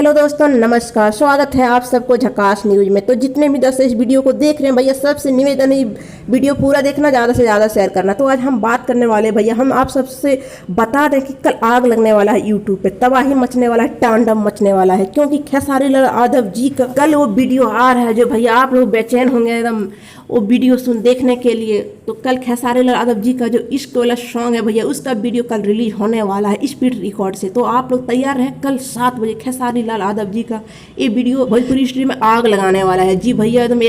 Hello दोस्तों, नमस्कार। स्वागत है आप सबको झकास न्यूज़ में। तो जितने भी दोस्त इस वीडियो को देख रहे हैं भैया, सबसे निवेदन है वीडियो पूरा देखना, ज़्यादा से ज़्यादा शेयर करना। तो आज हम बात करने वाले हैं भैया, हम आप सबसे बता दें कि कल आग लगने वाला है यूट्यूब पे, तबाही मचने वाला है, तांडव मचने वाला है, क्योंकि खेसारी लाल यादव जी का कल वो वीडियो आ रहा है जो भैया आप लोग बेचैन होंगे एकदम वो वीडियो देखने के लिए। तो कल खेसारी लाल यादव जी का जो इश्क वाला सॉन्ग है भैया, उसका वीडियो कल रिलीज होने वाला है स्पीड रिकॉर्ड से। तो आप लोग तैयार हैं, कल 7 बजे खेसारी लाल यादव जी का ये वीडियो भोजपुरी इंडस्ट्री में आग लगाने वाला है। जी भैया, एकदम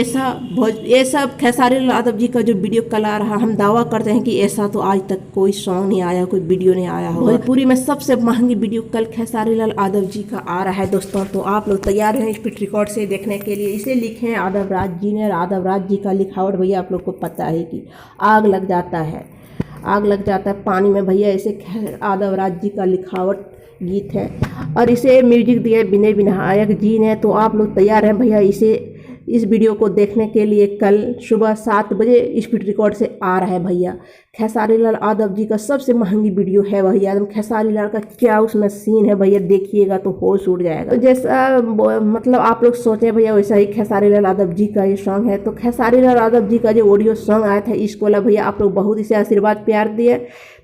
ऐसा खेसारी लाल यादव जी का जो वीडियो कल आ रहा, हम दावा करते हैं कि ऐसा तो आज तक कोई सॉन्ग नहीं आया, कोई वीडियो नहीं आया हो। भोजपुरी में सबसे महंगी वीडियो कल खेसारी लाल यादव जी का आ रहा है दोस्तों। तो आप लोग तैयार हैं स्पीड रिकॉर्ड से देखने के लिए। इसे लिखे हैं यादव राज जी ने। यादव राज जी का लिखावट भैया आप लोग को पता है कि आग लग जाता है, आग लग जाता है पानी में भैया। ऐसे यादव राज जी का लिखावट गीत है और इसे म्यूजिक दिया विनय विनायक जी ने। तो आप लोग तैयार हैं भैया इस वीडियो को देखने के लिए। कल सुबह 7 बजे स्पीड रिकॉर्ड से आ रहा है भैया। खेसारी लाल यादव जी का सबसे महंगी वीडियो है भैया। एकदम खेसारी लाल का क्या उसमें सीन है भैया, देखिएगा तो होश उड़ जाएगा। तो जैसा मतलब आप लोग सोचें भैया, वैसा ही खेसारी लाल यादव जी का ये सॉन्ग है। तो खेसारी लाल यादव जी का जो ऑडियो सॉन्ग आया था इश्क वाला भैया, आप लोग बहुत इसे आशीर्वाद प्यार दिए।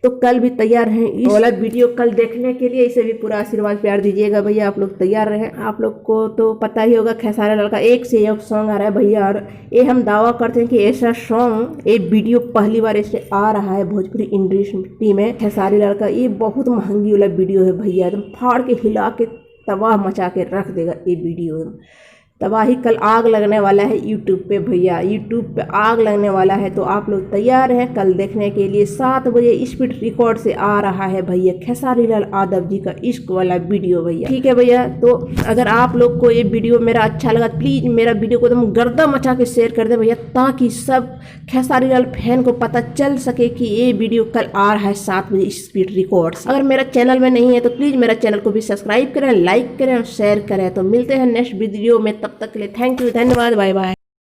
तो कल भी तैयार हैं इस वाला वीडियो कल देखने के लिए। इसे भी पूरा आशीर्वाद प्यार दीजिएगा भैया, आप लोग तैयार रहें। आप लोग को तो पता ही होगा खेसारी लाल का एक से एक सॉन्ग आ रहा है भैया, और ये हम दावा करते हैं कि ऐसा सॉन्ग ये वीडियो पहली बार ऐसे आ रहा है भोजपुरी इंडस्ट्री में। खेसारी लाल का ये बहुत महंगी वाला वीडियो है भैया, एकदम फाड़ के हिला के तबाह मचा के रख देगा ये वीडियो। तबाही कल आग लगने वाला है यूट्यूब पे भैया, यूट्यूब पे आग लगने वाला है। तो आप लोग तैयार हैं कल देखने के लिए। 7 बजे स्पीड रिकॉर्ड से आ रहा है भैया खेसारी लाल यादव जी का इश्क वाला वीडियो भैया, ठीक है भैया। तो अगर आप लोग को ये वीडियो मेरा अच्छा लगा, प्लीज़ मेरा वीडियो को एकदम गर्दा मचा के शेयर कर दे भैया, ताकि सब खेसारी लाल फैन को पता चल सके कि ये वीडियो कल आ रहा है 7 बजे स्पीड रिकॉर्ड। अगर मेरा चैनल में नहीं है तो प्लीज़ मेरा चैनल को भी सब्सक्राइब करें, लाइक करें और शेयर करें। तो मिलते हैं नेक्स्ट वीडियो में, तब तक के लिए थैंक यू, धन्यवाद, बाय बाय।